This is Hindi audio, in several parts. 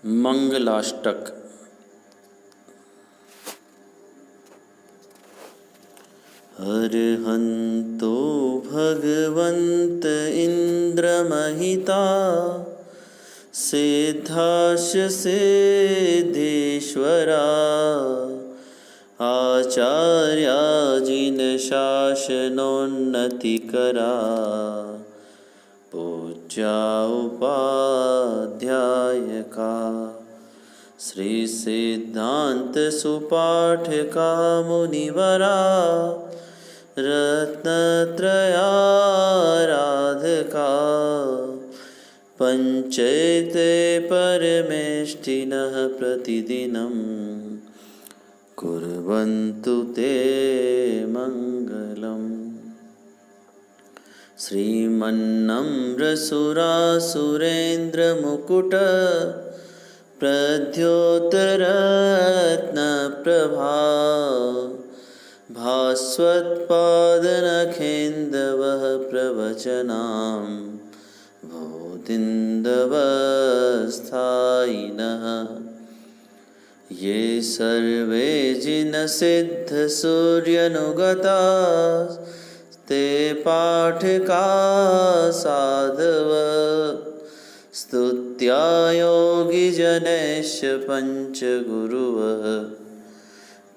मंगलाष्टक। अर्हन्तो भगवन्त इन्द्रमहिता सिद्धाश्च सिद्धेश्वरा आचार्या जिनशासनोन्नतिकरा पूज्या उपाध्यायका श्री सिद्धांत सुपाठका मुनिवरा रत्नत्रयाराधका पंचैते परमेष्ठिनः प्रतिदिनं कुर्वन्तु ते मङ्गलम्। श्रीमन्नम्रसुरासुरेन्द्रमुकुट प्रद्योतरत्नप्रभा भास्वत्पादनखेन्दवः प्रवचनां भूतिन्दवस्थायिनः ये सर्वे जिनसिद्धसूर्यनुगता ते पाठका साधव स्तुत्या योगिजनैश्च पञ्चगुरुवः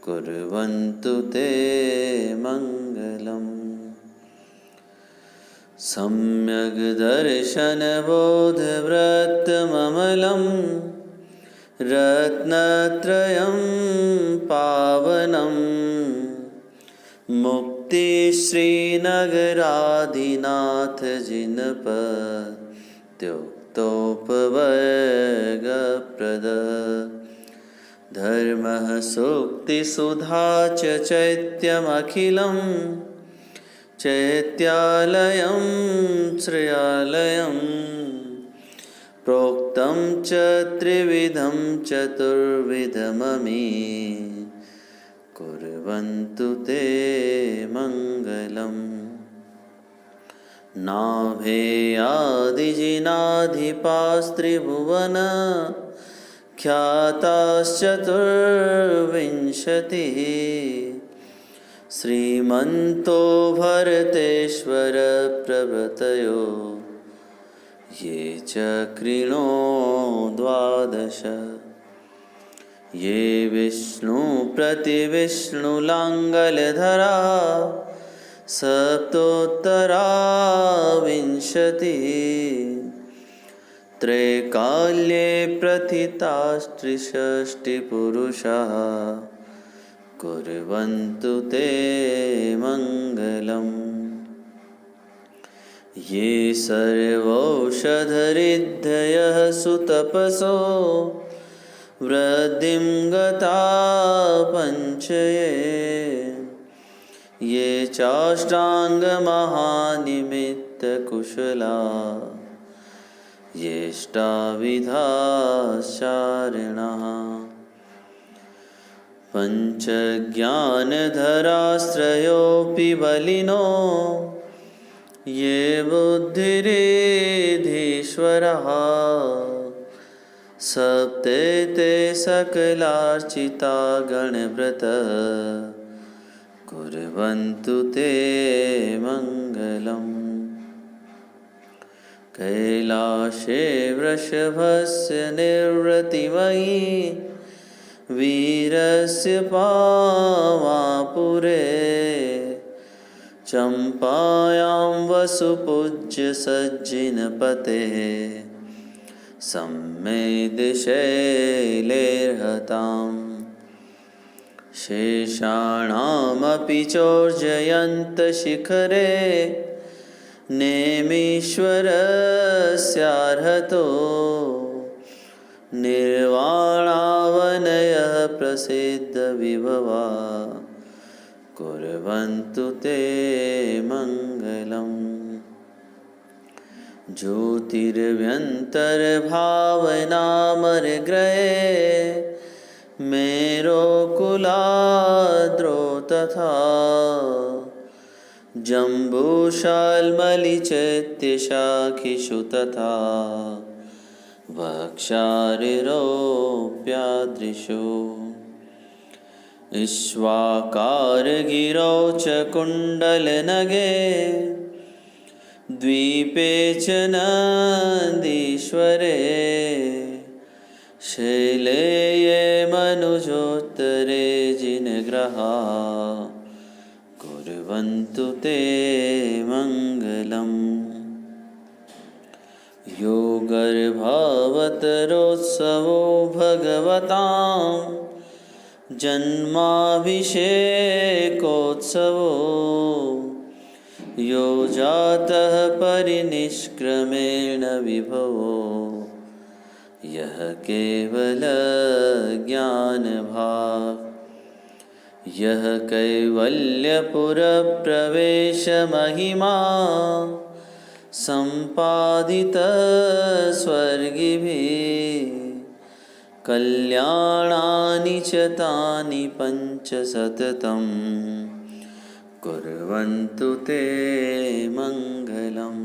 कुर्वन्तु ते मङ्गलम्। सम्यग् दर्शनबोधव्रतममलं रत्नत्रयं पावनम् मुक्तिश्रीनगराधिनाथ जिनपत्युक्तोपवर्गप्रद धर्मः सूक्तिसुधा च चैत्यमखिलं चैत्यालयं श्रेयालयं प्रोक्तं च त्रिविधं चतुर्विधममी कुर्वन्तु ते मङ्गलम्। नाभेयादिजिनाधिपास्त्रिभुवन ख्याताश्चतुर्विंशतिः श्रीमन्तो भरतेश्वर प्रभृतयो ये च कृणो द्वादश ये विष्णु प्रतिविष्णुलाङ्गलधरा सप्तोत्तरा विंशतिः त्रैकाल्ये प्रथितास्त्रिषष्टिपुरुषाः कुर्वन्तु ते मङ्गलम्। ये सर्वौषधरिद्धयः सुतपसो वृद्धिं गता पञ्चये ये चाष्टाङ्गमहानिमित्तकुशला येष्टाविधाश्चारिणः पञ्चज्ञानधरास्त्रयोऽपि बलिनो ये बुद्धिरिधीश्वरः सप्तैते सकलार्चिता गणव्रतः कुर्वन्तु ते मङ्गलम्। कैलासे वृषभस्य निर्वृतिमयी वीरस्य पावापुरे चम्पायां वसुपूज्य सज्जिनपतेः सम्मेदशैलेर्हताम् शेषाणामपि चोर्जयन्तशिखरे नेमीश्वरस्यार्हतो निर्वाणावनयः प्रसिद्धविभवा कुर्वन्तु ते मङ्गलम्। ज्योतिर्व्यन्तर्भावनामर्ग्रये मेरोकुलाद्रो तथा जम्बूशाल्मलिचैत्यशाखिषु तथा वक्षारिरोऽप्यादृशो इक्ष्वाकारगिरौ च कुण्डलनगे द्वीपे च नन्दीश्वरे शैले ये मनुजोत्तरे जिनग्रहा कुर्वन्तु ते मङ्गलम्। यो गर्भावतरोत्सवो भगवतां जन्माभिषेकोत्सवो यो जातः परिनिष्क्रमेण विभवो यः केवलज्ञानभाक् यः कैवल्यपुरप्रवेशमहिमा सम्पादितः स्वर्गिभिः कल्याणानि च तानि पञ्च सततं कुर्वन्तु ते मङ्गलम्।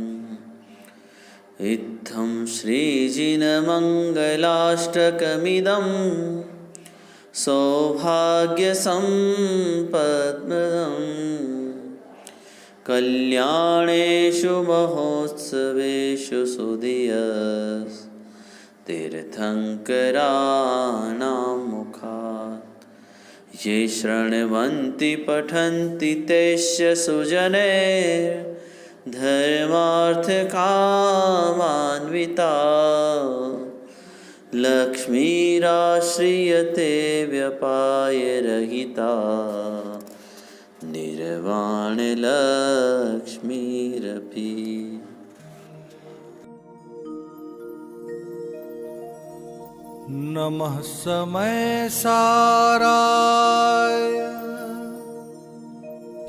इत्थं श्रीजिनमङ्गलाष्टकमिदं सौभाग्यसम्पद्मदम् कल्याणेषु महोत्सवेषु सुधियस् तीर्थङ्कराणां मुखात् ये शृण्वन्ति पठन्ति तेस्य सुजने धर्मार्थकामान्विता लक्ष्मीराश्रियते व्यपायरहिता निर्वाणलक्ष्मीरपि। नमः समय साराय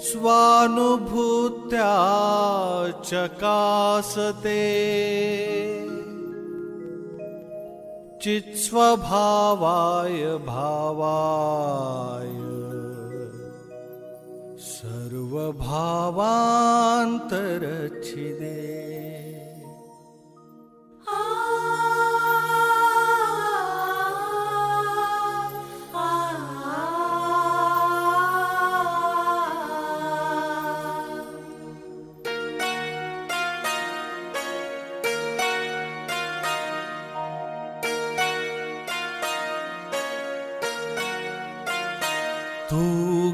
स्वानुभूत्या चकासते चित्स्वभावाय भावाय सर्वभावान्तरच्छिदे। तू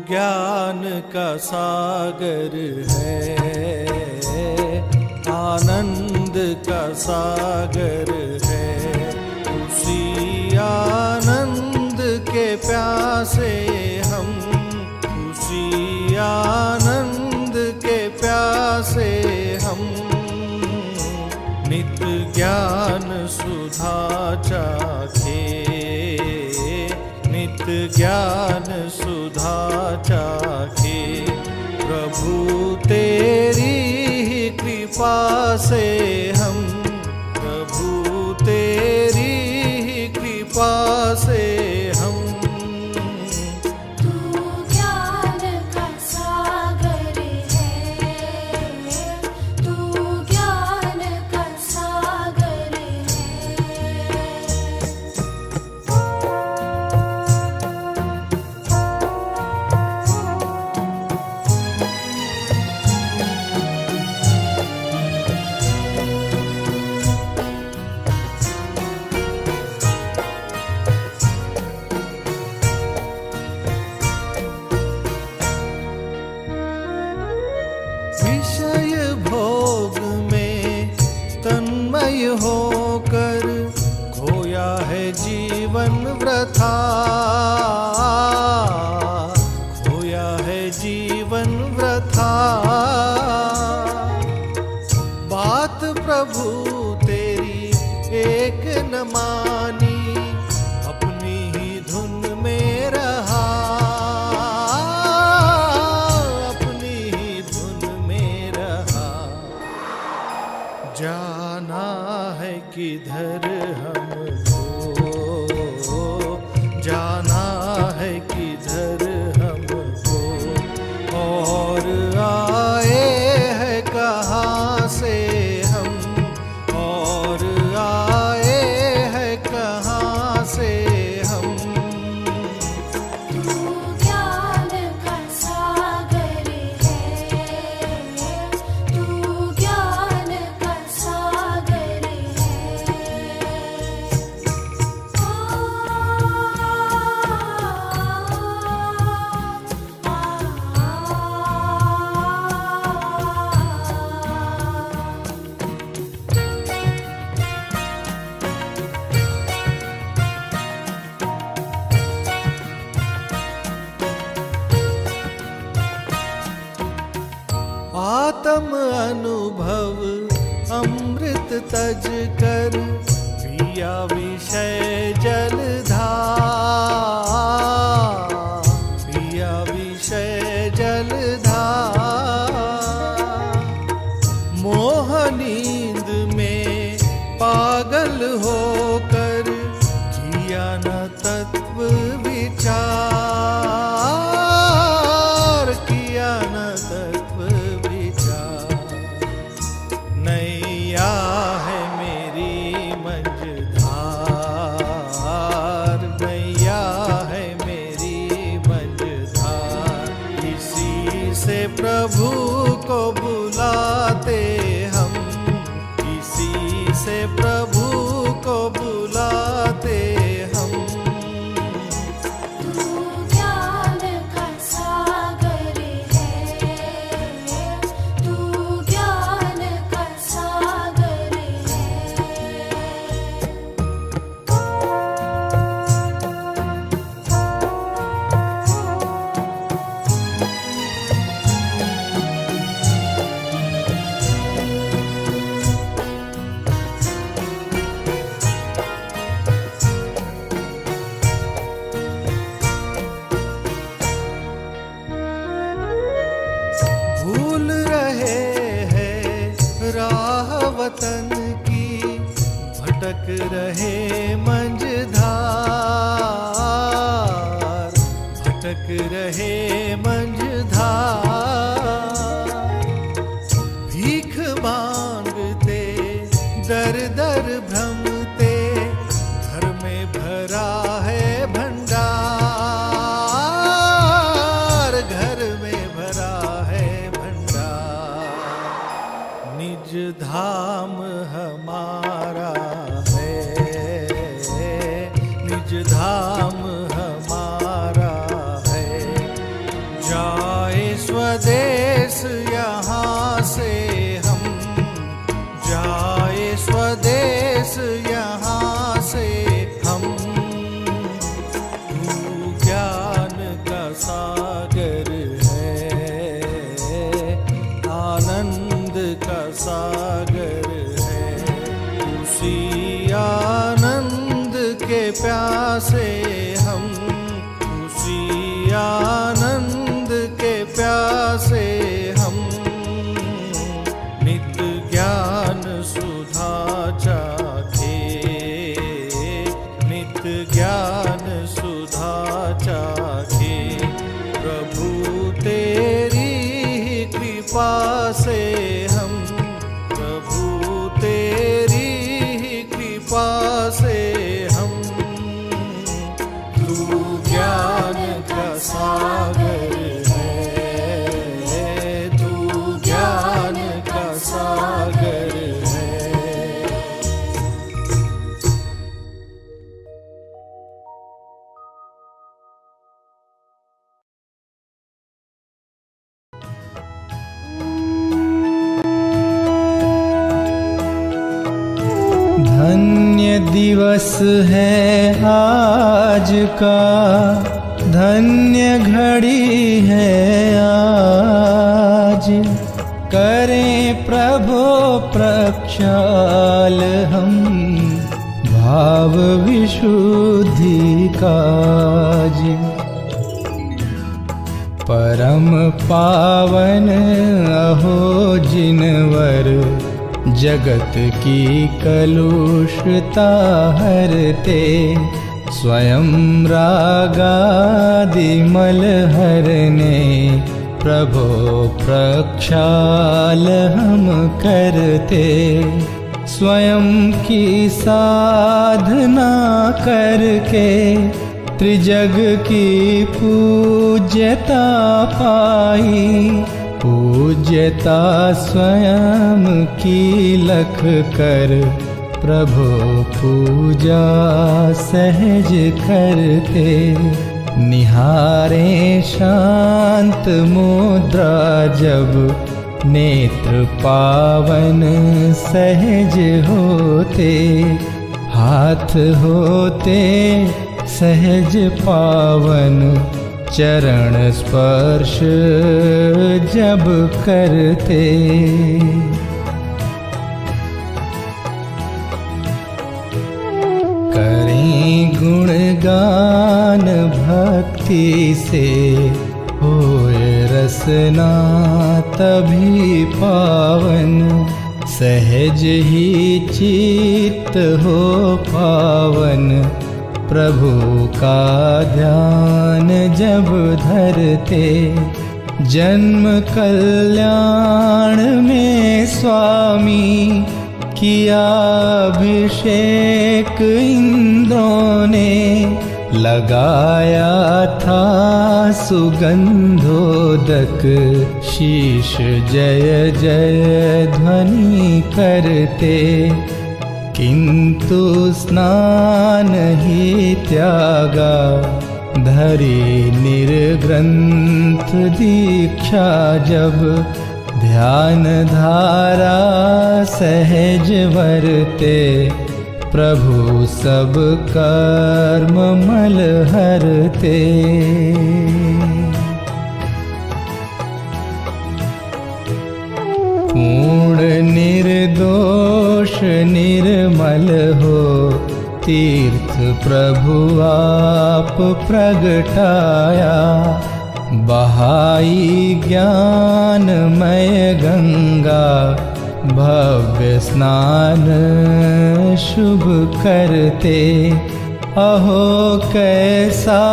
ज्ञान का सागर है, आनंद का सागर है, उसी आनंद के प्यासे हम, उसी आनंद के प्यासे हम। नित ज्ञान सुधा चाखे, नित ज्ञान सुधा चाखे, प्रभु तेरी ही कृपा से हम, प्रभु तेरी ही कृपा से हम। तू ज्ञान का सागर है, तू ज्ञान का सागर है। विषय भोग में तन्मय होकर खोया है जीवन वृथा, खोया है जीवन वृथा। बात प्रभु तेरी एक न मानी, अपनी ही धुन में रहा, अपनी ही धुन में रहा। जाना है किधर हमको, जाना है किधर हमको, और आए हैं कहाँ से हम, और आए भव अमृत तज कर पिया विषय जलधार, पिया विषय जलधार। मोह नींद में पागल होकर किया न तत्व विचार, किया न तत्व विचार। नैया है मेरी मंझधार, नैया है मेरी मंझधार। इसी से प्रभु को बुलाते हम, इसी से प्रभु को बुलाते हम। तू ज्ञान का सागर है, तू ज्ञान का सागर है। भूल रहे हैं राह वतन की, भटक रहे मंझधार, भटक रहे मंझधार। भीख मांगते दर दर भ्रमते, घर में भरा है भंडार, घर में भरा है भंडार। निज धाम हमारा है, निज धाम हमारा है। जाए स्वदेश यहाँ से हम, जाए स्वदेश यहाँ से हम। तू ज्ञान का सागर है, आनंद का सागर है। उसी आनंद के प्यासे हम, उसी आनंद के प्यासे हम। नित्य ज्ञान सुधा चाखे, नित्य ज्ञान सुधा चाखे। प्रभु तेरी कृपा से हम, प्रभु तेरी कृपा से हम। तू ज्ञान का सागर है, तू ज्ञान का सागर है। धन्य दिवस है आज का, धन्य घड़ी है आज। करें प्रभु प्रक्षाल हम, भाव विशुद्धि काज। परम पावन अहो जिनवर, जगत की कलुषता हरते। स्वयं रागादि मल हरने, प्रभो प्रक्षाल हम करते। स्वयं की साधना करके, त्रिजग की पूज्यता पाई। पूज्यता स्वयं की लख कर, प्रभु पूजा सहज करते। निहारे शांत मुद्रा जब, नेत्र पावन सहज होते। हाथ होते सहज पावन, चरण स्पर्श जब करते। गुणगान भक्ति से होए रसना तभी पावन, सहज ही चित्त हो पावन। प्रभु का ध्यान जब धरते, जन्म कल्याण में स्वामी किया अभिषेक इंद्रों ने। लगाया था सुगंधोदक, शीश जय जय ध्वनि करते। किंतु स्नान ही त्यागा, धरी निर्ग्रंथ दीक्षा जब। ध्यान धारा सहज वरते, प्रभु सब कर्म मल हरते। पूर्ण निर्दोष निर्मल हो, तीर्थ प्रभु आप प्रगटाया। बहाई ज्ञानमय गंगा, भव्य स्नान शुभ करते। अहो कैसा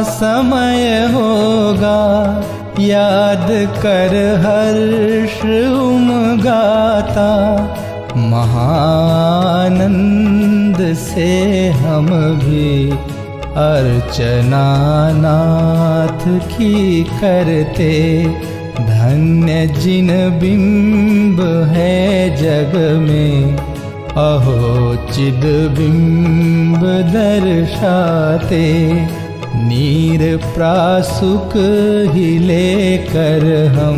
समय होगा, याद कर हर्ष उमगाता। महानंद से हम भी अर्चना नाथ की करते। धन्य जिन बिंब है जग में, अहो चिद बिंब दर्शाते। नीर प्रासुक ही लेकर हम,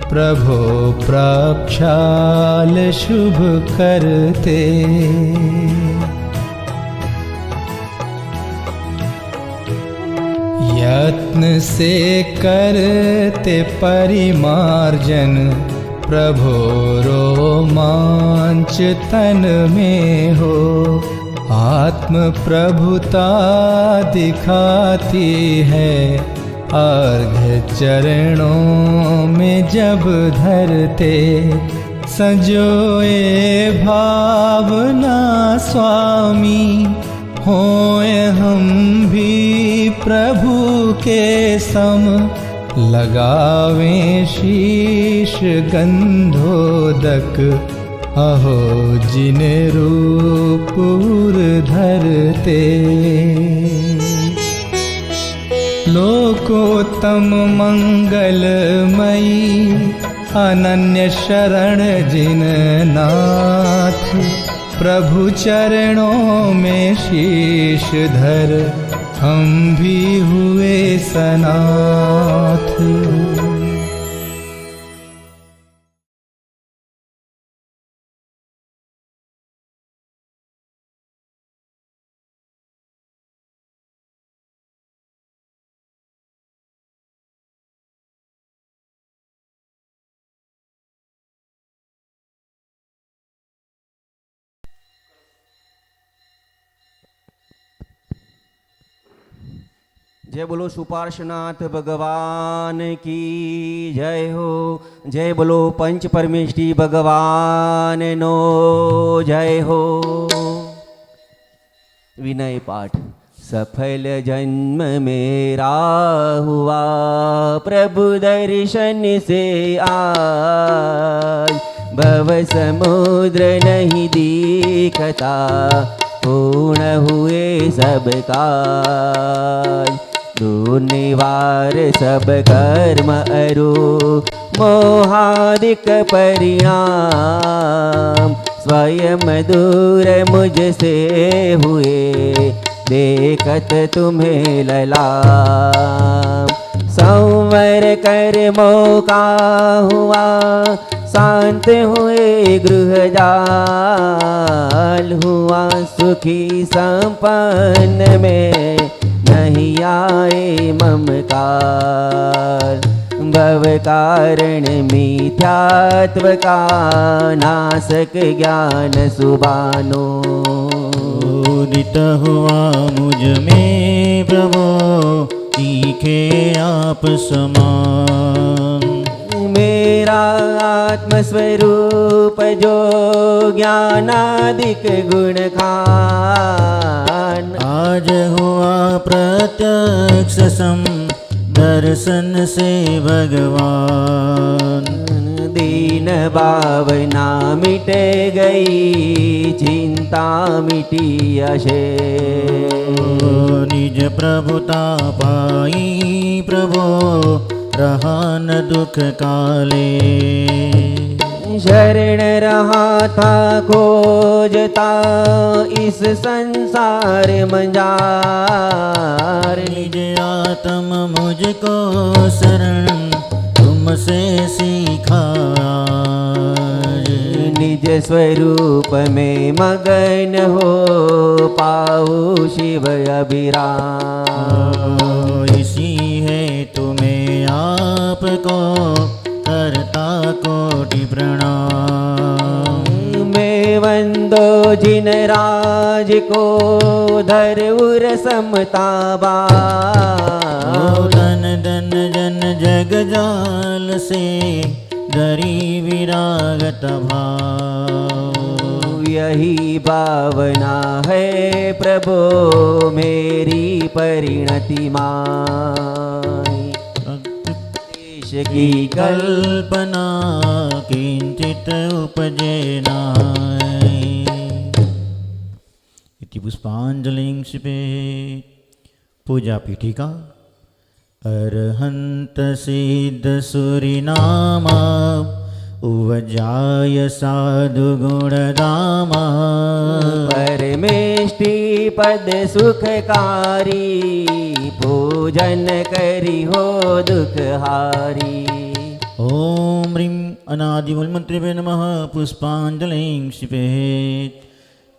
प्रभो प्रक्षाल शुभ करते। यत्न से करते परिमार्जन, प्रभो रोमांच तन में हो। आत्म प्रभुता दिखाती है, अर्घ्य चरणों में जब धरते। सजोए भावना स्वामी, होए हम भी प्रभु के सम। लगावें शीश गंधोदक, अहो जिन रूप धरते। लोकोत्तम मंगलमयी, अनन्य शरण जिन नाथ। प्रभु चरणों में शीश धर, हम भी हुए सनाथ। जय बोलो सुपार्श्वनाथ भगवान की जय हो। जय बोलो पंच परमेष्ठी भगवान नो जय हो। विनय पाठ। सफल जन्म मेरा हुआ, प्रभु दर्शन से आज। भव समुद्र नहीं दिखता, पूर्ण हुए सब काज। दूर निवार सब कर्म अरु, मोहादिक परिणाम। स्वयं दूर मुझसे हुए, देखत तुम्हें ललाम। संवर कर मौका हुआ, शांत हुए गृह जाल। हुआ सुखी संपन्न में, नहीं आए ममकार। भव कारण मिथ्यात्व का, नासक ज्ञान सुबानो। उदित हुआ मुझ में प्रभो तीखे आप समान। मेरा आत्मस्वरूप जो ज्ञानादिक गुण खान, आज हुआ प्रत्यक्ष सम दर्शन से भगवान। दीन भावना मिट गई, चिंता मिटी अशेष। निज प्रभुता पाई प्रभो रहा न दुख काले। शरण रहा था खोजता इस संसार मंजार। निज आत्म मुझको शरण तुमसे सीखा। निज स्वरूप में मगन हो पाऊँ शिव अभिराम। इसी है तुम्हें आपको करता कोटि प्रणाम। मैं वंदो जिन राज को धर उर समता बार। धन धन जन जग जाल से धरी विरागत भाव। यही भावना है प्रभो मेरी परिणति माई। देश की कल्पना किंचित उपजे नाय। इति पुष्पांजलिं क्षिपेत्। पूजा पीठिका। अरहंत सिद्ध सुरिनामा उवजाय साधु गुणधामा। परमेष्टि पद सुखकारी, पूजन करी हो दुखहारी। ओम ह्रीं अनादिमूलमन्त्रिभ्यो नमः। पुष्पांजलिं क्षिपेत्।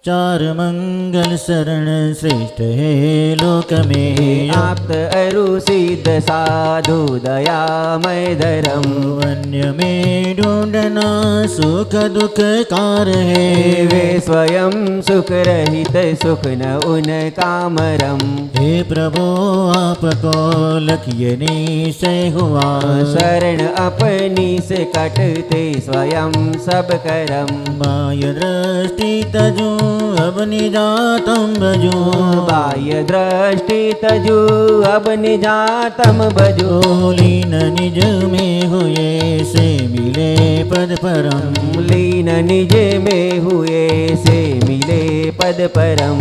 चार मंगल शरण श्रेष्ठ है लोक में। आप्त अरु सिद्ध साधु दयामय धरम। अन्य में ढूंढना सुख दुख कार है। वे स्वयं सुख रहित सुख न उनका मरम। हे प्रभु आपको लखिए निश्चय हुआ। शरण अपनी से कटते स्वयं सब करम। बाह्य दृष्टि तजू अब निजातम भजू। बाह्य दृष्टि तजू अब निजातम भजू। लीन निज में हुए से मिले पद परम। लीन निज में हुए से मिले पद परम।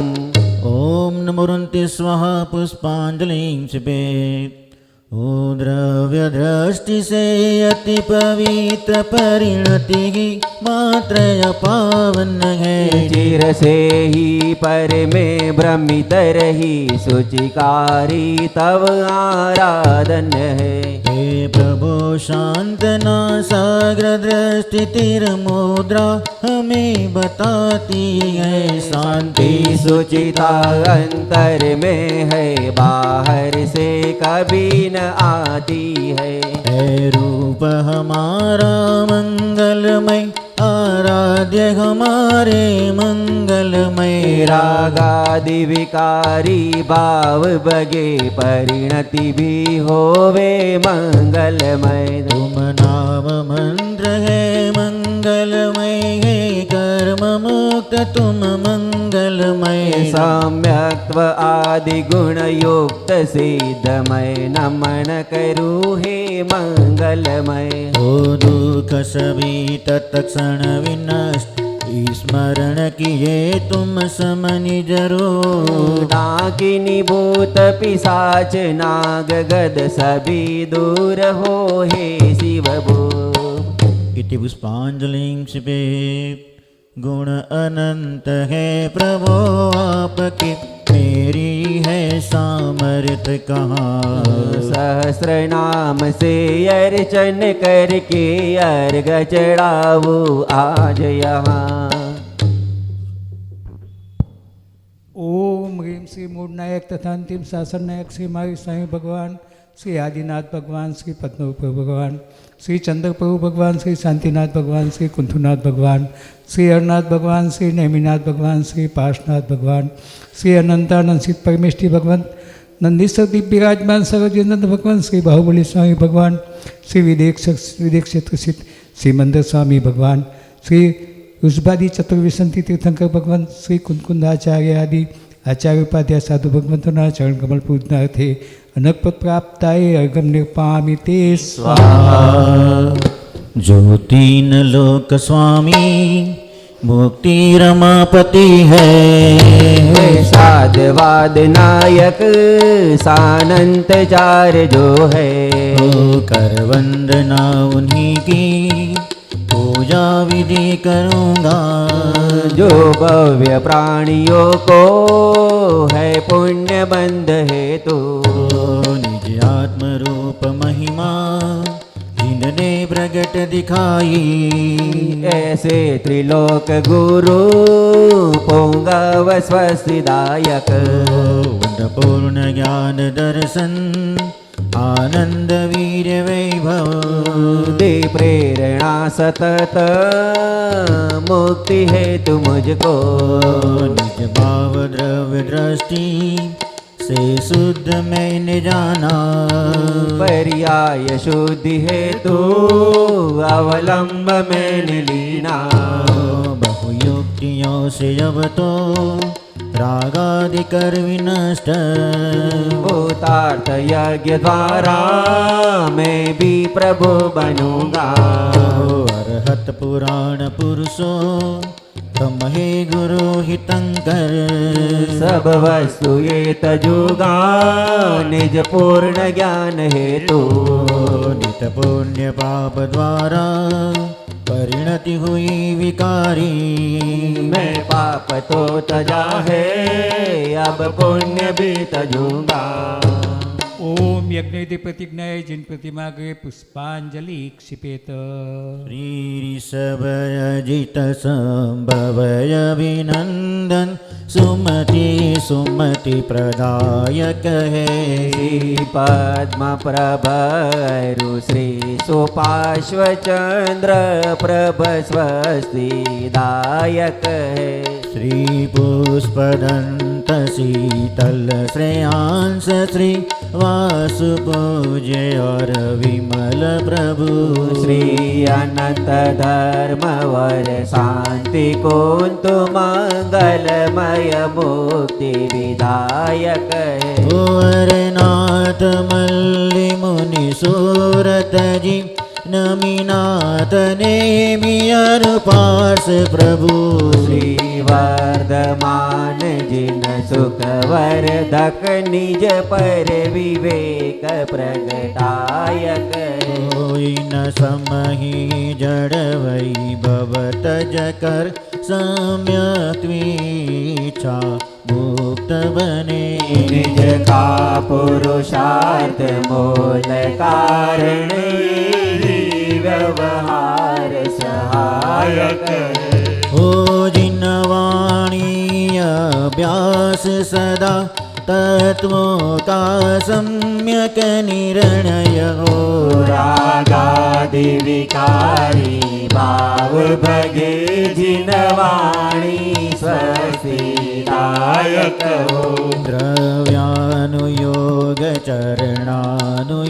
ओम नमोरन्ति स्वाहा। पुष्पांजलिं क्षिपेत्। ओ द्रव्य दृष्टि से अति पवित्र परिणति मात्र पावन है। चिर से ही पर में भ्रमित रही सुचिकारी तव आराधन है। हे प्रभु शांतना सागर दृष्टि तिर मुद्रा हमें बताती है। शांति सुचिता अंतर में है, बाहर से कभी न आती है। है रूप हमारा मंगलमय, आराध्य हमारे मंगलमय। रागादि विकारी भाव बगे, परिणति भी होवे मंगलमय। तुम नाम मंत्र है मंगलमय है। कर्म मुक्त तुम मंगलमय। सम्यक्त्व आदि गुण युक्त सिद्धमय, नमन करू हे मंगलमय। ओ दुख सभी तत्क्षण विनष्ट, स्मरण किए तुम समनि जरूर। डाकिनी भूत पिशाच नाग गद सभी दूर हो हे शिव भो। इति पुष्पांजलिं क्षिपेत्। गुण अनंत है प्रभो आपके, मेरी है सामर्थ्य कहाँ। सहस्र नाम से अर्चन करके अर्घ चढ़ावो आज यहाँ। ओम ह्रीं श्री मूढ़ नायक तथा अंतिम शासन नायक श्री महावीर स्वामी भगवान श्री आदिनाथ भगवान, श्री पद्म प्रभु भगवान, श्री चंद्र प्रभु भगवान, श्री शांतिनाथ भगवान, श्री कुंथुनाथ भगवान, श्री हरनाथ भगवान, श्री नेमिनाथ भगवान, श्री पार्शनाथ भगवान, श्री अनंतानंद सिद्ध परमेष्ठी भगवान, नंदीश्वर दीप विराजमान सर्वजनंद भगवान, श्री बाहुबली स्वामी भगवान, श्री विदेश क्षेत्र स्थित श्री मंदिर स्वामी भगवान, श्री वृषभादि चतुर्विशंति तीर्थंकर भगवान, श्री कुंकुंदाचार्य आदि आचार्य उपाध्याय साधु भगवंतोना चरण कमल पूजनार्थे अनकपद प्राप्ताय अर्घम निर्पामि ते स्वाहा। जो 3 लोक स्वामी मुक्ति रमापति है, साधवाद नायक सानंत चार जो है, कर वंदना उन्हीं की पूजा विधि करूँगा। जो भव्य प्राणियों को है पुण्य बंध हेतु, निज आत्म रूप महिमा जिनने प्रगट दिखाई, ऐसे त्रिलोक गुरु पुंगव स्वस्तिदायक। पूर्ण ज्ञान दर्शन आनंद वीर वैभव, दे प्रेरणा सतत मुक्ति हेतु मुझको। निज भाव द्रव्य दृष्टि से शुद्ध मैंने जाना, पर्याय शुद्धि हेतु अवलंब मैंने लीना। बहुयुक्तियों से अब तो रागादि कर विनष्ट, भूतार्थ यज्ञ द्वारा मैं भी प्रभु बनूंगा। अरहत पुराण पुरुषों तम हे गुरु हितंकर, सब वस्तु ये तजुगा निज पूर्ण ज्ञान हेतु। नित पुण्य पाप द्वारा परिणति हुई विकारी, मैं पाप तो तजा है अब पुण्य भी तजूंगा। ओम यज्ञ प्रतिज्ञाय जिन प्रतिमा गृह पुष्पांजलि क्षिपेत। श्रीऋषभयजित संभवय अभिनंदन, सुमति सुमति प्रदायक है। श्री पद्म प्रभरु श्री सुपार्श्व चंद्र प्रभ स्वस्ति दायक है। श्री पुष्पदंत शीतल श्रेयांश श्री वासु पूज्य और विमल प्रभु, श्री अनंत धर्म वर शांति कुंतु मंगलमय मुक्ति विधायक है। नाथ मल्लि मुनि सूरत जी, नमीनाथ नेमियर पार्श प्रभु, श्री वर्धमान जिन सुख वर्धक निज पर विवेक प्रगटायक। कोई न समहि जड़ वैभव तज कर, सम्यक इच्छा मुक्त बने। निज का पुरुषार्थ मूल कारण व्यवहार सहायक। हो जिन वाणी अभ्यास सदा, तत्वों का सम्यक निर्णय हो। रागादि विकारी भाव भगे जिन वाणी स्वस्तिदायक हो। द्रव्यानुयोग चरणानुयोग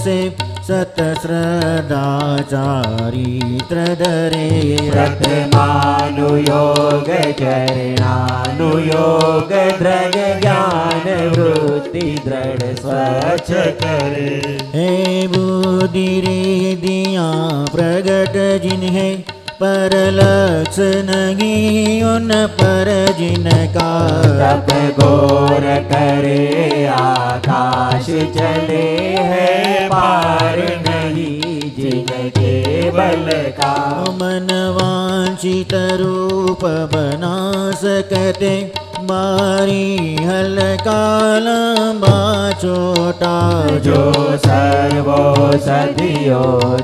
से, सत श्रद्धा चारित्र धरे। प्रथमानुयोग चरणानुयोग दृढ़ ज्ञान वृत्ति दृढ़ स्वच्छ करे। हे बुद्धि रिधियाँ प्रगट जिन्हें, पर लक्ष्य नहीं उन पर जिनका। तप घोर करे आकाश चले है पार नहीं जिनके बल का। मन वांछित रूप बना सकते, बारी हल्का लंबा छोटा। जो सर्वौषधियों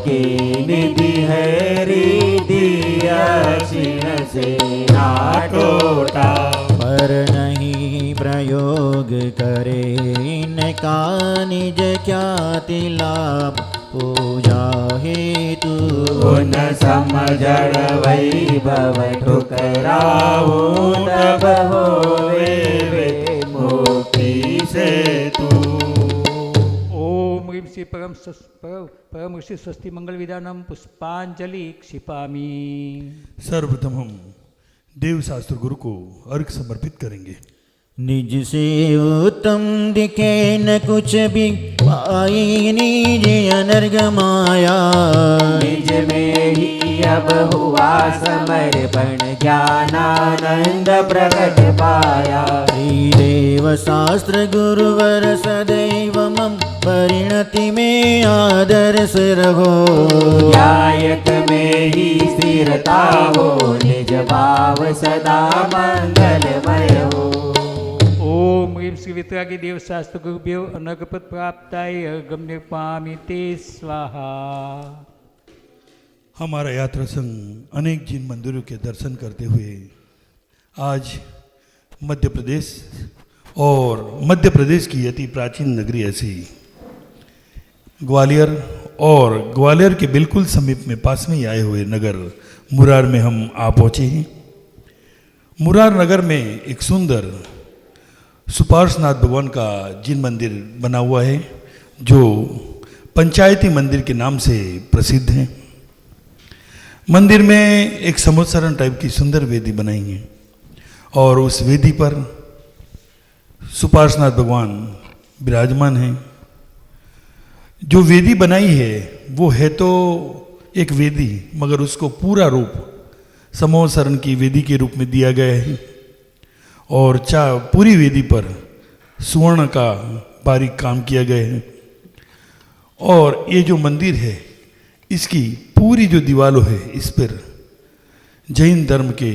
की निधि है रिधि अक्षीण से ना टूटा। पर नहीं प्रयोग करे न का निज ख्याति लाभ पूजा हेतु गुण समझण वैभव ठुकराओ तब होवे वे मुक्ति सेतु। ओम ह्रीं श्री परम ऋषि स्वस्ति मंगल विधानम पुष्पांजलि क्षिपामि। सर्वप्रथम हम देव शास्त्र गुरु को अर्घ समर्पित करेंगे। निज से उत्तम दिखे न कुछ भी पाई निज अनर्घ माया। निज में ही अब हुआ समर्पण ज्ञानानंद प्रकट पाया। श्रीदेव शास्त्र गुरुवर सदैव मम परिणति में आदर्श रहो। न्यायक में ही स्थिरता हो निज भाव सदा मंगलमय हो। ओम ह्रीं श्री वितरागी देव शास्त्र गुरुभ्यो अनर्घपद प्राप्ताय अर्घम निर्पामि ते स्वाहा। हमारा यात्रा संघ अनेक जिन मंदिरों के दर्शन करते हुए आज मध्य प्रदेश और मध्य प्रदेश की अति प्राचीन नगरी ऐसी ग्वालियर और ग्वालियर के बिल्कुल समीप में पास में ही आए हुए नगर मुरार में हम आ पहुँचे हैं। मुरार नगर में एक सुंदर सुपार्श्वनाथ भगवान का जिन मंदिर बना हुआ है जो पंचायती मंदिर के नाम से प्रसिद्ध है। मंदिर में एक समुत्सरण टाइप की सुंदर वेदी बनाई है और उस वेदी पर सुपार्श्वनाथ भगवान विराजमान हैं। जो वेदी बनाई है वो है तो एक वेदी मगर उसको पूरा रूप समोसरण की वेदी के रूप में दिया गया है और पूरी वेदी पर सुवर्ण का बारीक काम किया गया है। और ये जो मंदिर है इसकी पूरी जो दीवारों है इस पर जैन धर्म के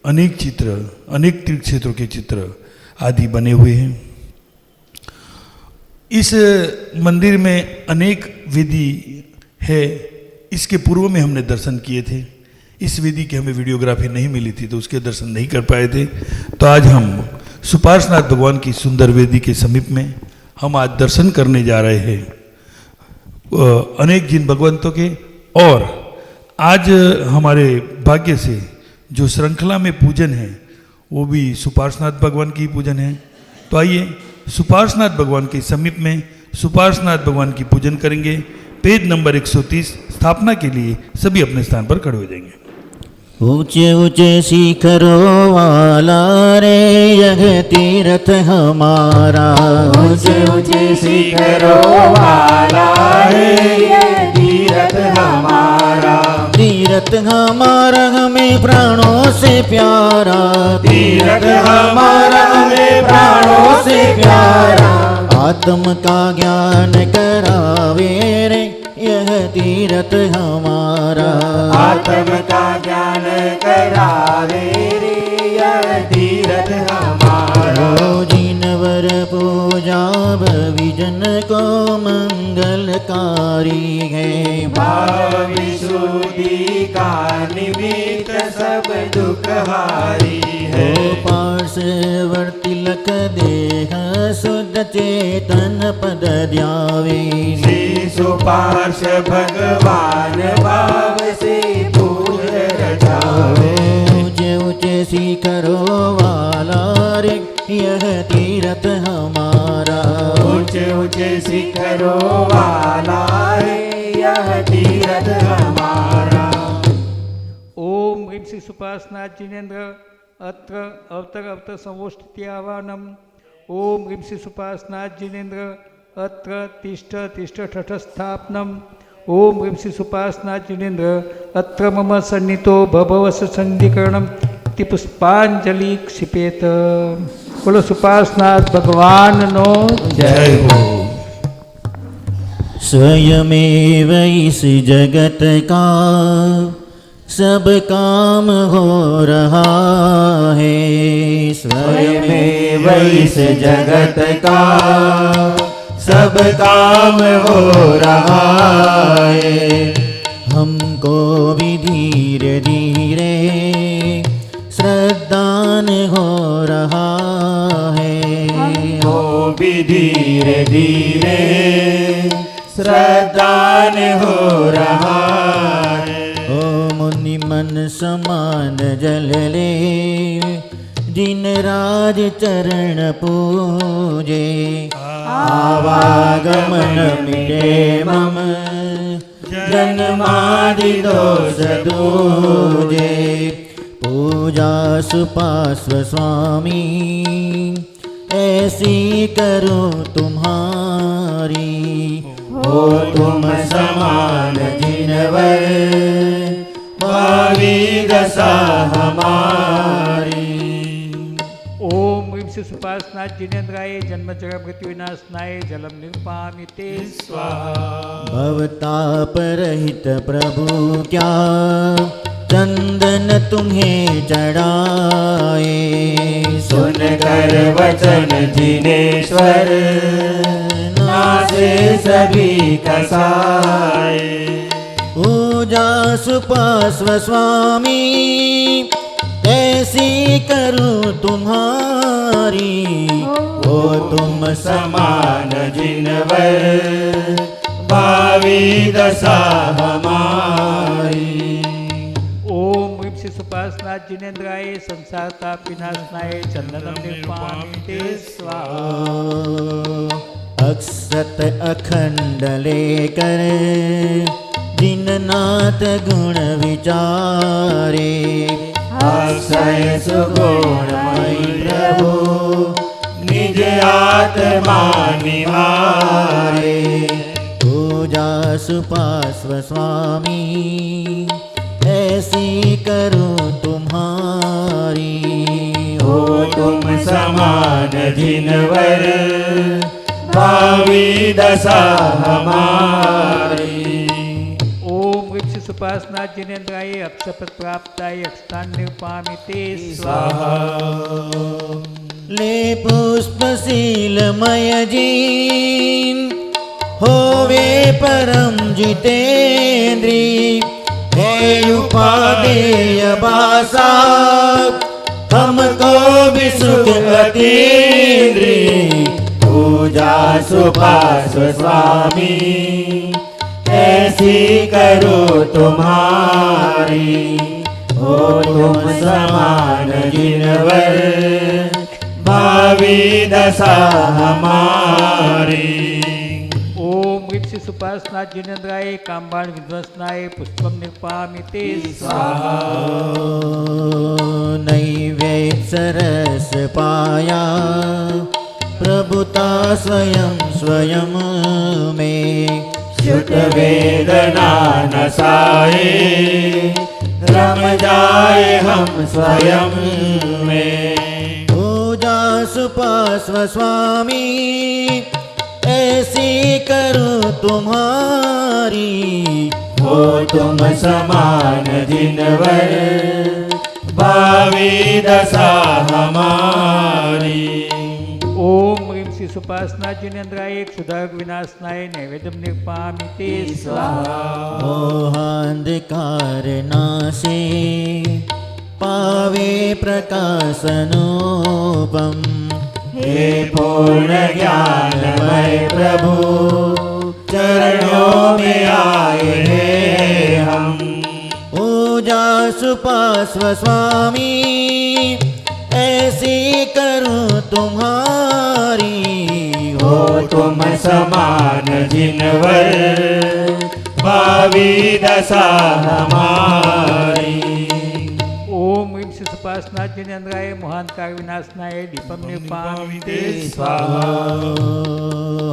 अनेक चित्र, अनेक तीर्थ क्षेत्रों के चित्र आदि बने हुए हैं। इस मंदिर में अनेक वेदी है। इसके पूर्व में हमने दर्शन किए थे। इस वेदी की हमें वीडियोग्राफी नहीं मिली थी तो उसके दर्शन नहीं कर पाए थे। तो आज हम सुपार्श्वनाथ भगवान की सुंदर वेदी के समीप में हम आज दर्शन करने जा रहे हैं अनेक जिन भगवंतों के। और आज हमारे भाग्य से जो श्रृंखला में पूजन है वो भी सुपार्श्वनाथ भगवान की पूजन है। तो आइए सुपार्श्वनाथ भगवान के समीप में सुपार्श्वनाथ भगवान की पूजन करेंगे। पेज नंबर 130 स्थापना के लिए सभी अपने स्थान पर खड़े हो जाएंगे। ऊंचे ऊंचे शिखरों वाला रे यह तीर्थ हमारा। ऊंचे ऊंचे शिखरों वाला रे यह तीर्थ हमारा। तीर्थ हमारा हमें प्राणों से प्यारा। तीर्थ हमारा हमें प्राणों से प्यारा। आत्म का ज्ञान करावे रे यह तीर्थ हमारा। आत्म का ज्ञान करावे रे यह तीर्थ हमारा। जिनवर पूजा विजन को मंगलकारी है। भाव विशुद्धि का निमित्त सब दुख हारी है। पार्श्ववर्ती लख देह शुद्ध चेतन पद ध्यावे। श्री सुपार्श्व भगवान भाव से पूज रचावे। ऊंचे ऊंचे शिखरों वाला रे यह तीर्थ हमारा। ऊंचे ऊंचे शिखरों वाला रे यह तीर्थ हमारा। ओम ह्रीं श्री सुपार्श्वनाथ जिनेन्द्र अत्र अवतर संवोष्ठिति आह्वानम। ओम ह्रीं श्री सुपार्श्वनाथ जिनेन्द्र अत्र तिष्ठ तिष्ठ ठठ स्थापनम। ओम ह्रीं श्री सुपार्श्वनाथ जिनेन्द्र अत्र मम सन्नितो भवस सन्धिकरणम इति पुष्पांजलि क्षिपेत। बोलो सुपार्श्वनाथ भगवान नो जय हो। स्वयमेव इस जगत का सब काम हो रहा है। स्वयमेव इस जगत का सब काम हो रहा है। हमको भी धीरे धीरे श्रद्धान हो रहा है। वो भी धीरे धीरे श्रद्धान हो रहा है। ओ मुनि मन समान जल ले, दिन राज चरण पूजे। आवागमन मिटे मम जन्मादि दोष दूजे। पूजा सुपार्श्व स्वामी ऐसी करूं तुम्हारी। हो तुम समान जिनवर भावी दशा हमारी। ओम ह्रीं श्री सुपासना जिनेन्द्राय जन्मचर मृत्यु विनाशनाय जलम निर्पामि ते स्वाहा। भवताप रहित प्रभु क्या चंदन तुम्हें चढ़ाए। सुन कर वचन जिनेश्वर नासे सभी कसाए। पूजा सुपार्श्व स्वामी ऐसी करूं तुम्हारी। हो तुम समान जिनवर भावी दशा हमारी। ओम ह्रीं श्री सुपासना जिनेन्द्राय संसार ताप विनाशनाय चंदनम निर्पामि ते स्वाहा। अक्षत अखंड लेकर दीननाथ गुण विचारे। अक्षय सुगुणमयी प्रभु निज आत्मा निहारे। पूजा सुपार्श्व स्वामी ऐसी करूं तुम्हारी। हो तुम समान जिनवर भावी दशा हमारी। ओम ह्रीं श्री सुपासना जिनेन्द्राय अक्षपद प्राप्ताय अक्षतान निर्पामि ते स्वाहा। ले पुष्प शीलमय जी होवे परम जितेंद्री। हे उपादेय भाषा हमको भी सुख अतीन्द्री। पूजा सुपार्श्व स्वामी ऐसी करो तुम्हारी। हो तुम समान जिनवर भावी दशा हमारी। ओम ह्रीं श्री सुपासना जिनेन्द्राय काम्बाण विध्वंसनाय पुष्पम निर्पामि ते स्वाहा। नैवेद्य सरस पाया प्रभुता स्वयं स्वयं में। शुद्ध वेदना नसाए रम जाए हम स्वयं में। पूजा सुपार्श्व स्वामी ऐसी करूं तुम्हारी। हो तुम समान जिनवर भावी दशा हमारी। ओम ह्रीं श्री सुपासना जिनेन्द्राय क्षुधाग विनाशनाय नैवेद्यम निर्पामि ते स्वाहा। मोहांधकार नाशे पावे प्रकाशनोपम। हे पूर्ण ज्ञानमय प्रभु चरणों में आए हैं हम। पूजा सुपार्श्व स्वामी ऐसी करूं तुम्हारी। हो तुम समान जिनवर भावी दशा हमारी। ओम ह्रीं श्री सुपासना जिनेन्द्राय मोहांधकार विनाशनाय दीपम निर्पामि ते स्वाहा।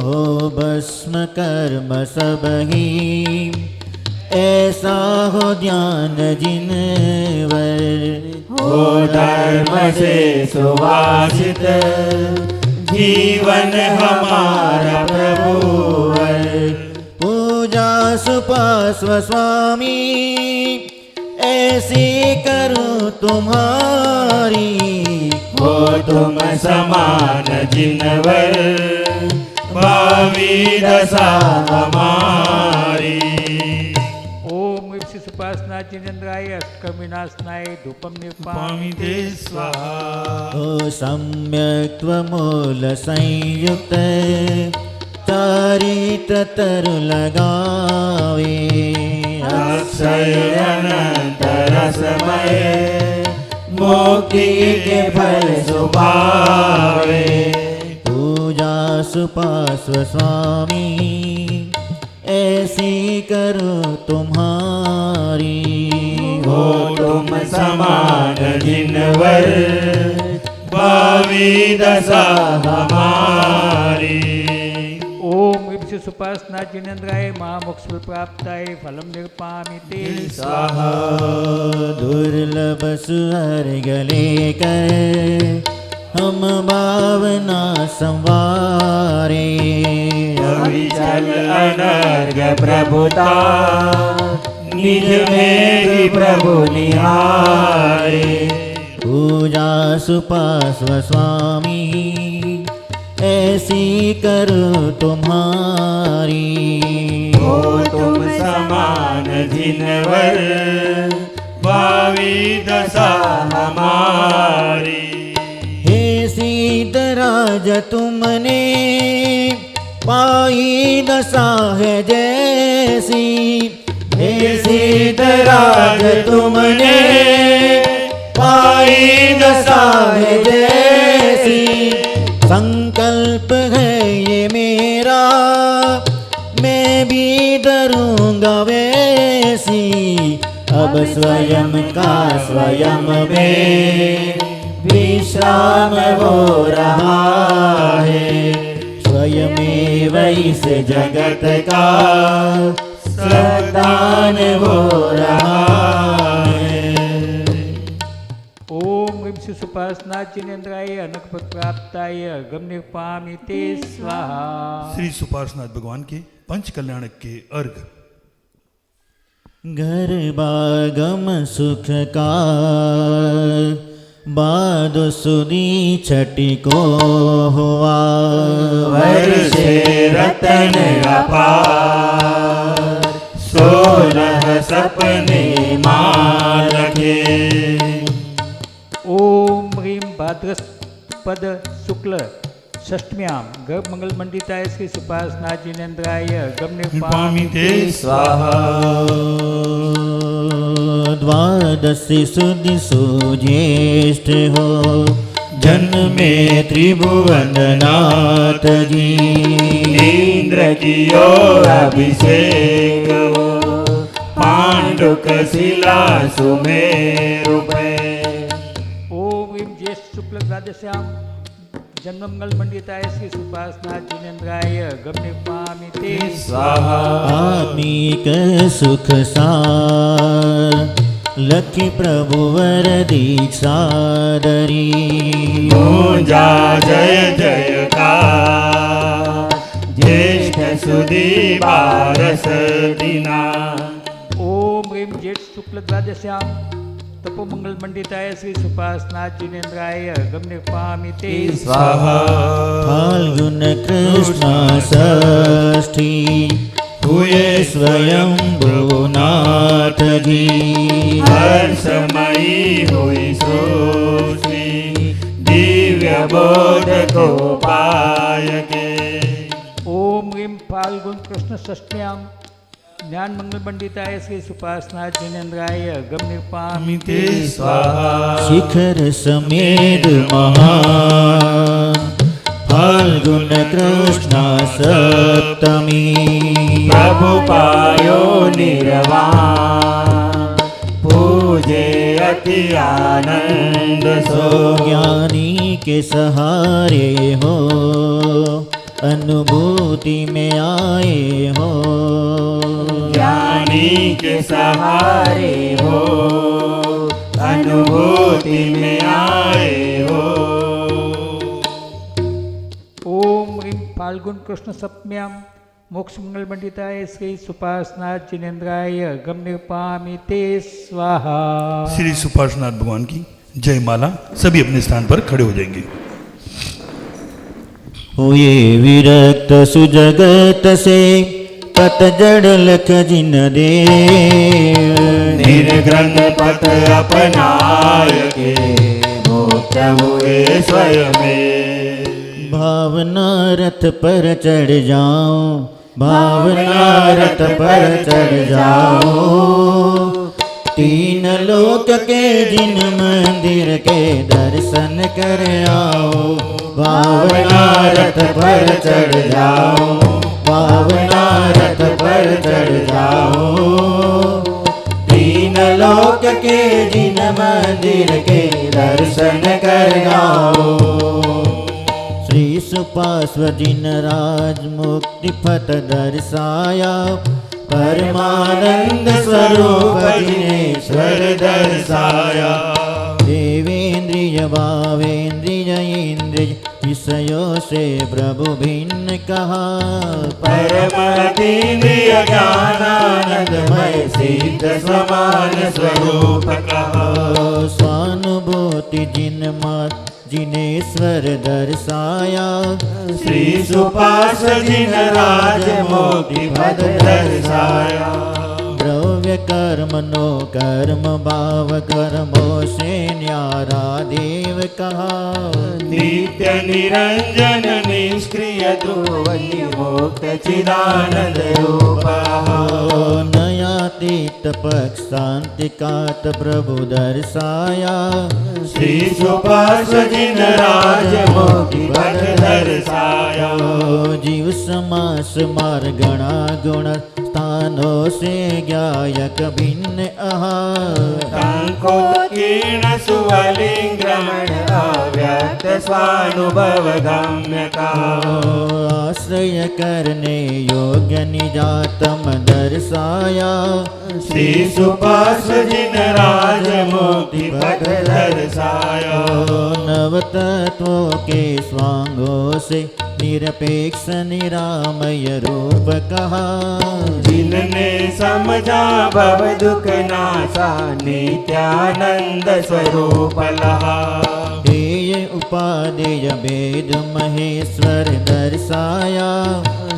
हो भस्म कर्म सब ही ऐसा हो ध्यान जिनवर। हो धर्म से सुवासित जीवन हमारा प्रभुवर। पूजा सुपार्श्व स्वामी ऐसी करूं तुम्हारी। हो तुम समान जिनवर भावी दशा हमारी। ओम ह्रीं श्री सुपासना जिनेन्द्राय अष्टकर्मिनाशनाय धूपम निर्पामि पामि ते स्वाहा ओ सम्यक् त्वमूलसंयुक्त चारित्र तरु लगावे अक्षयनंतरसमय मुक्ति के फल सुभावे पूजा सुपास्व स्वामी ऐसी करो तुम्हारी हो तुम समान जिनवर भावी दशा हमारी ओम विभि सुपासना जिनेन्द्राय महामोक्ष प्राप्ताय फलम निर्पामि ते स्वाहा दुर्लभ सुहर गले कर हम भावना संवारे अविचल अनर्घ प्रभुता निज में ही प्रभु निहारे पूजा सुपास्व स्वामी ऐसी करो तुम्हारी हो तुम समान जिनवर भावी दशा हमारी हे सीतराज तुमने पाई दशा है जैसी हे सीतराज तुमने पाई दशा है जैसी संकल्प है ये मेरा मैं भी डरूंगा वैसी अब स्वयं का स्वयं में विश्राम हो रहा है स्वयमेव इस जगत का संतान हो रहा है ओम विभि सुपासना जिनेन्द्राय अनकपद प्राप्ताय अगम निर्पामि ते स्वाहा श्री सुपार्श्वनाथ भगवान के पंच कल्याणक के अर्घ घर बागम सुख का बाद सुदी छठी को हुआ वर्षे रतन अपार 16 सपने मान रखे ओम ह्रीं भाद्रपद शुक्ल षष्ठम्याम गर्भ मंगल मंडिताय श्री सुपासना जिनेन्द्राय गम निर्पामि ते स्वाहा द्वादशी सुदि सुज्येष्ठ हो जन्मे त्रिभुवननाथ जी इंद्र कियो अभिषेक हो पांडुक शिला सुमेरु पे ओम ह्रीं ज्येष्ठ शुक्ल द्वादश्याम जन्म मंगल मंडिताय श्री सुपासना जिनेन्द्राय गम निर्पामि ते स्वाहा आत्मिक सुख सार लखी प्रभु वर दीक्षादरी पूजा जय जयकार ज्येष्ठ सुदी बारस दिना ओम ह्रीं ज्येष्ठ शुक्ल द्वादश्याम तपो मंगल मंडिताय श्री सुपासना जिनेन्द्राय गम निर्पामि ते स्वाहा फाल्गुन कृष्ण षष्ठी हुए स्वयं भुवनाथ जी हर्षमयी हुई सृष्टि दिव्य बोध को पाय के ओम ह्रीं फाल्गुन कृष्ण षष्ठ्याम ज्ञान मंगल मंडिताय श्री सुपासना जिनेन्द्राय गम निर्पामि ते स्वाहा शिखर समेत महान फाल्गुन कृष्ण सप्तमी प्रभु पायो निर्वाण पूजे अति आनंद सो ज्ञानी के सहारे हो अनुभूति में आए हो ज्ञानी के सहारे हो अनुभूति में आए हो ओम ह्रीं फाल्गुन कृष्ण सप्तम्याम मोक्ष मंगल मंडिताय श्री सुपासना जिनेन्द्राय गम निर्पामि ते स्वाहा श्री सुपार्श्वनाथ भगवान की जय माला। सभी अपने स्थान पर खड़े हो जाएंगे। हुए विरक्त सुजगत से पतझड़ लख जिन दे निर्ग्रंथ पथ अपनाय के मुक्त हुए स्वयं में। भावना रथ पर चढ़ जाओ, भावना रथ पर चढ़ जाओ, तीन लोक के जिन मंदिर के दर्शन कर आओ। भावना रथ पर चढ़ जाओ, भावना रथ पर चढ़ जाओ, तीन लोक के जिन मंदिर के दर्शन कर आओ। श्री सुपार्श्व जिन राज मुक्ति पथ दर्शाया, परमानंद स्वरूप जिनेश्वर दर्शाया। देवेंद्रिय भावेंद्रिय इंद्रिय विषयों से प्रभु भिन्न कहा, परमतीन्द्रिय ज्ञानानंदमय सिद्ध समान स्वरूप कहा। स्वानुभूति जिन मत जिनेश्वर दर्शाया, श्री सुपार्श्व जिन राज मुक्ति पथ दर्शाया। द्रव्य कर्म नो कर्म भाव कर्मों से न्यारा देव कहा, नित्य निरंजन निष्क्रिय ध्रुवि मुक्त चिदानंद रूप। नयातीत पक्षांतिकात प्रभु दर्शाया, श्री सुपार्श्व जिन राज मुक्ति पथ दर्शाया। जीव समास मार्गणा गुण स्थानों से गायक भिन्न आहा, संकोत्कीर्ण सुवलिंग्रमण अव्यक्त स्वानुभव गम्य कहा। आश्रय करने योग्य निजातम दर्शाया, श्री सुपार्श्व जिन राज मुक्ति पथ दर्शाया। नव तत्वों के स्वांगों से निरपेक्ष निरामय रूप कहा, जिनने समझा भव दुख नासा नित्यानंद स्वरूप लहा। हेय उपादेय वेद महेश्वर दर्शाया,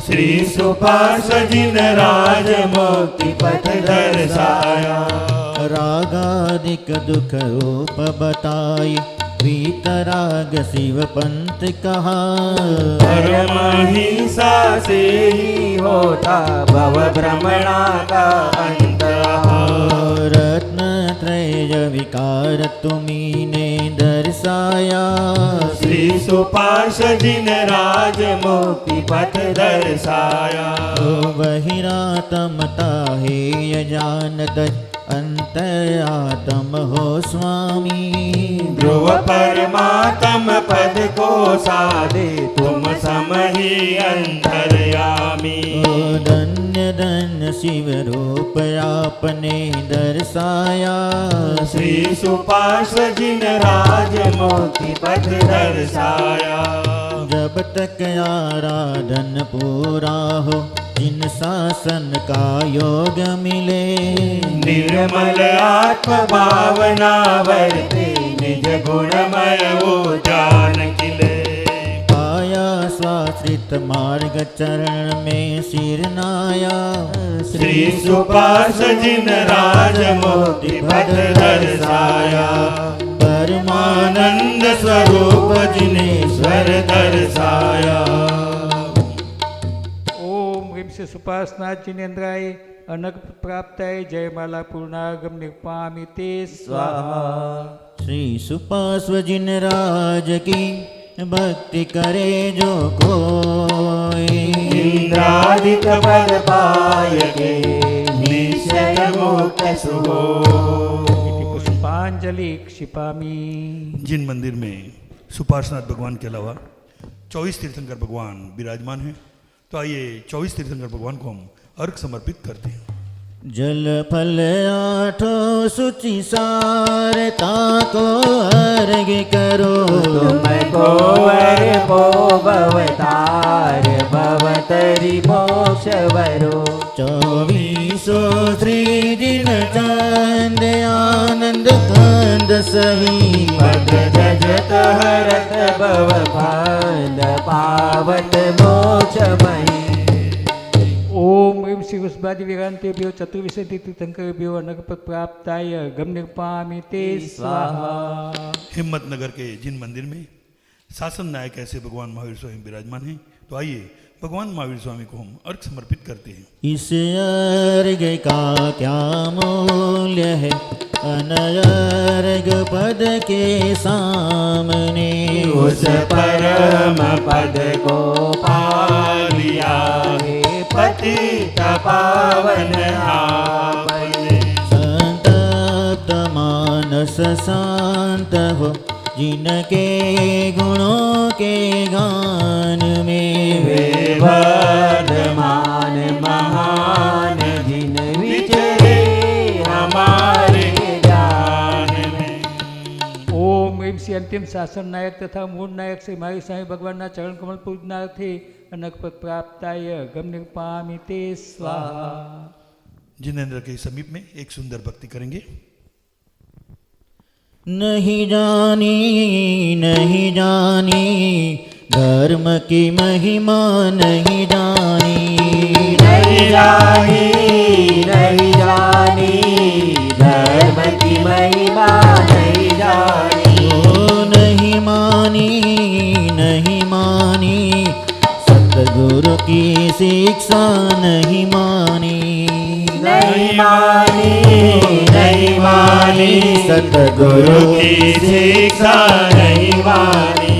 श्री सुपार्श्व जिन राज मुक्ति पथ दर्शाया। रागादिक दुख रूप बताई, वीतराग शिव पंथ कहा, परमहिंसा से ही होता भव भ्रमणा का अंत। रत्न त्रय विकार तुम्ही ने दर्शाया, श्री सुपार्श्व जिन राज मुक्ति पथ दर्शाया। बहिरातमता हेय जानत अंतरात्म हो स्वामी, ध्रुव परमात्म पद को साधे तुम समही अंतर्यामी। धन्य धन्य शिव रूप आपने दर्शाया, श्री सुपार्श्व जिन राज मुक्ति पथ दर्शाया। जब तक आराधन पूरा हो जिन शासन का योग मिले, निर्मल आत्म भावना वर्ते निज गुणमय वो जान किले। आया स्वाश्रित मार्ग चरण में सिरनाया, श्री सुपार्श्व जिन राज मुक्ति पथ दर्शाया। परमानंद स्वरूप जिनेश्वर दर्शाया। ओम ह्रीं श्री सुपार्श्वनाथ जिनेन्द्राय अनग प्राप्ताय जयमाला पूर्णागम निर्पामि ते स्वाहा। श्री सुपार्श्व जिन राज की भक्ति करे जो कोई, इंद्रादिक पद पाय के निश्चय मुक्त सुहो। इति पुष्पांजलि क्षिपामि। जिन मंदिर में सुपार्श्वनाथ भगवान के अलावा 24 तीर्थंकर भगवान विराजमान हैं, तो आइए 24 तीर्थंकर भगवान को हम अर्घ समर्पित करते हैं। जल फल आठों शुचि सारता को अर्घ करो, तुमको वर पो भवतार भवतरि मोक्ष वरो। 24 श्री दिन चंद आनंद कंद सही, पद जजत हरत भव फांद पावत मोक्ष मही। ओम ह्रीं श्री वसुबादि वेदांतेभ्यो चतुर्विंशति तीर्थंकरेभ्यो अनगपत प्राप्ताय गम निर्पामि ते स्वाहा। हिम्मतनगर के जिन मंदिर में शासन नायक ऐसे भगवान महावीर स्वामी विराजमान हैं, तो आइए भगवान महावीर स्वामी को हम अर्घ समर्पित करते हैं। इस अर्घ का क्या मूल्य है अनर्घ पद के सामने। उस परम पद को पा लिया है पतित पावन आपने। संतप्त मानस शांत हो जिनके गुणों के गान में। वे वर्धमान महान जिन विचरे हमारे ज्ञान में। ओम ह्रीम श्री अंतिम शासन नायक तथा मूल नायक श्री महावीर स्वामी भगवानना चरण कमल पूजनार्थी अनगपत प्राप्ताय गम निर्पामि ते स्वाहा। जिनेंद्र के समीप में एक सुंदर भक्ति करेंगे। नहीं जानी धर्म की महिमा नहीं जानी। नहीं जानी धर्म की महिमा नहीं जानी। ओ नहीं मानी सतगुरु की शिक्षा नहीं मानी। नहीं मानी सतगुरु की शिक्षा नहीं मानी।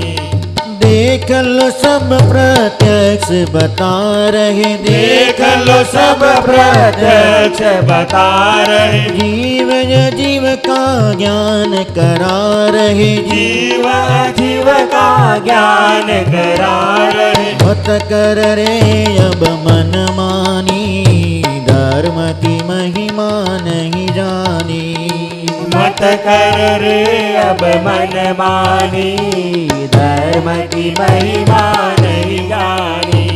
देख लो सब प्रत्यक्ष बता रहे। देख लो सब प्रत्यक्ष बता रहे। जीव का ज्ञान करा रहे। जीव का ज्ञान करा रहे। मत कर रे अब मन मानी धर्म की महिमा नहीं जानी। मत कर रे अब मन मानी धर्म की महिमा नहीं जानी।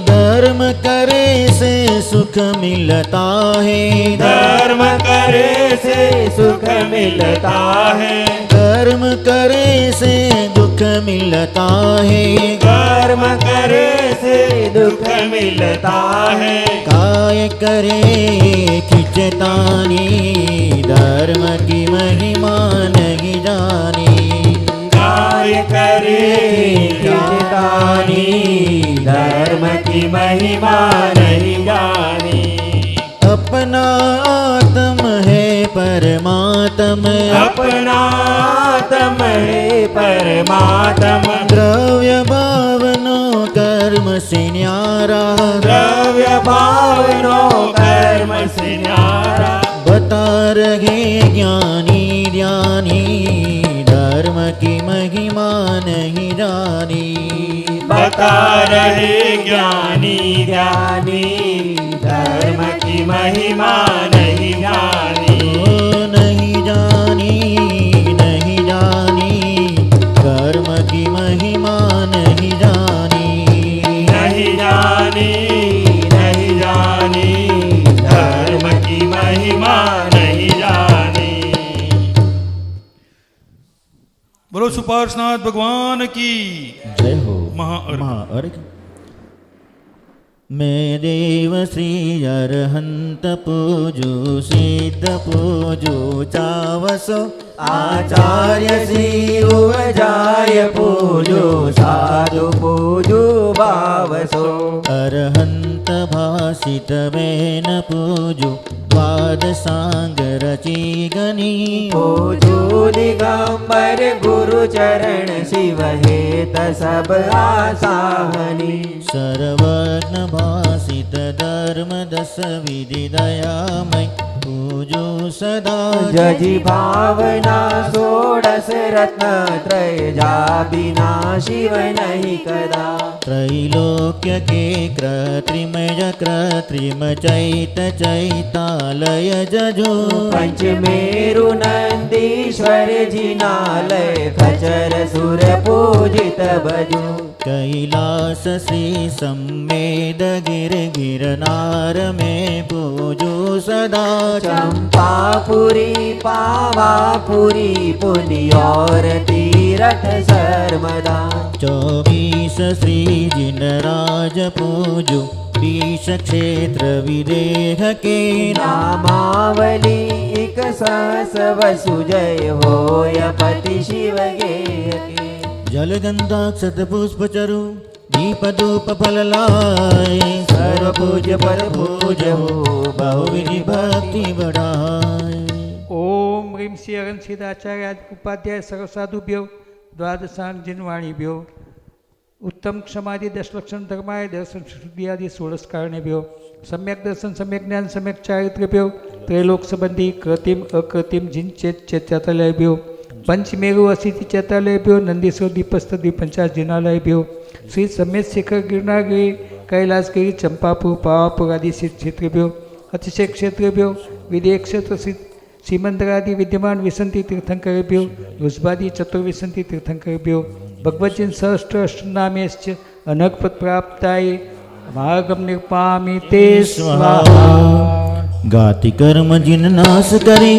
धर्म करे से सुख मिलता है। धर्म करे से सुख मिलता है। कर्म करे से दुख मिलता है। कर्म करे से दुख मिलता है। काय करे खिंचतानी धर्म की महिमा नहीं जानी। काय करे खिंचतानी धर्म की महिमा नहीं जानी। अपना आत्म है परमात्म। अपना आत्म है परमात्म। द्रव्य भावनो कर्म से न्यारा। द्रव्य भावनो कर्म से न्यारा। बता रहे ज्ञानी धर्म की महिमा नहीं जानी। बता रहे ज्ञानी धर्म की महिमा नहीं जानी। ओ नहीं जानी कर्म की महिमा नहीं जानी। नहीं जानी धर्म की महिमा नहीं जानी। बोलो सुपार्श्वनाथ भगवान की जय हो। महाअर्घ। महाअर्घ। मैं देव श्री अरहंत पूजू सिद्ध पूजू चावसो। आचार्य श्री उवजाय पूजो साधु पूजो भावसो। अरहंत भाषित वेन पूजू वाद सांग रची गनी। पूजो दिगंबर गुरु चरण शिव हेत सब आसाहनी। सर्वज्ञ भाषित धर्म दस विधि दयामय पूजो सदा। जजी भावना षोडश रत्न त्रय जा बिना शिव नहीं कदा। त्रैलोक्य के कृत्रिमय कृत्रिम चैत चैतालय जजो। पंचमेरु नंदीश्वर जिनालय खचर सुर पूजित भजो। कैलास श्री सम्मेद गिरनार में पूजो सदा। चंपापुरी पावापुरी पुण्य और तीरथ सर्वदा। 24 श्री जिनराज पूजो पुरीश क्षेत्र विदेह के नामावली एक सहस वसु जय होय पति शिव गेह के जल गंधाक्षत पुष्प चरु दीप धूप फल लाए सर्व पूज्य पर पूज हो बहुविधि भक्ति बढ़ाए। ओम ह्रीं श्री अरहं सिद्धाचार्य उपाध्याय सर्व साधुभ्यो द्वादशांग जिनवाणीभ्यो उत्तम क्षमादि दशलक्षण धर्माय दर्शन शुद्धि आदि षोडश कारणेभ्यो सम्यक दर्शन सम्यक ज्ञान सम्यक चारित्र्यभ्यो त्रैलोक संबंधी कृत्रिम अकृत्रिम जिन चैत्यालयभ्यो पंचमेरु असिति चैत्यालयभ्यो नंदीश्वर दीपस्थ द्विपंचाश जिनालयभ्यो श्री समेत शिखर गिरनागिरी कैलासगिरी चंपापुर पावापुर आदि क्षेत्रेभ्यो अतिशय क्षेत्रेभ्यो विदेह क्षेत्र सीमंदरादि विद्यमान विसंति तीर्थंकरेभ्यो रुजबादी चतुर्विसंति तीर्थंकरेभ्यो भगवज्जन सहस्त्र अष्टनामेश्च अनगपत प्राप्ताय मार्गम निर्पामि ते स्वाहा। गाति कर्म जिन नाश करे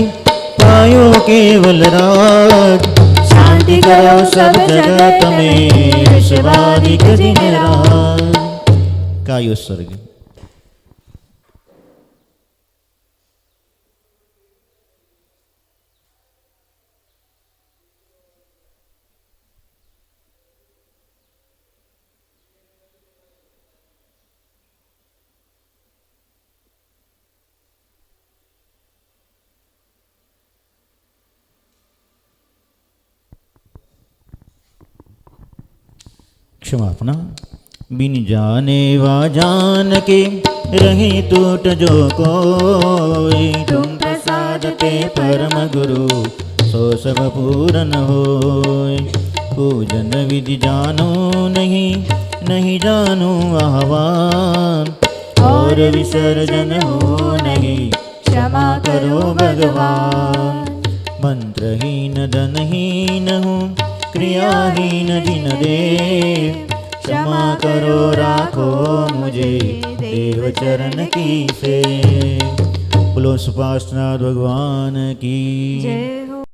पायो केवल राज शांति करो सब जगत में शिवादिक दिन राज। कायो स्वर्ग क्षमापना। बिन जाने वा जान के रही टूट जो कोई तुम प्रसाद के परम गुरु सो सब पूर्ण होय। पूजन विधि जानो नहीं नहीं जानो आह्वान और विसर्जन हो नहीं क्षमा करो भगवान। मंत्रहीन धनहीन हूँ क्रियाहीन जिन दे क्षमा करो राखो मुझे देव चरण की से। बोलो सुपार्श्वनाथ भगवान की जय हो।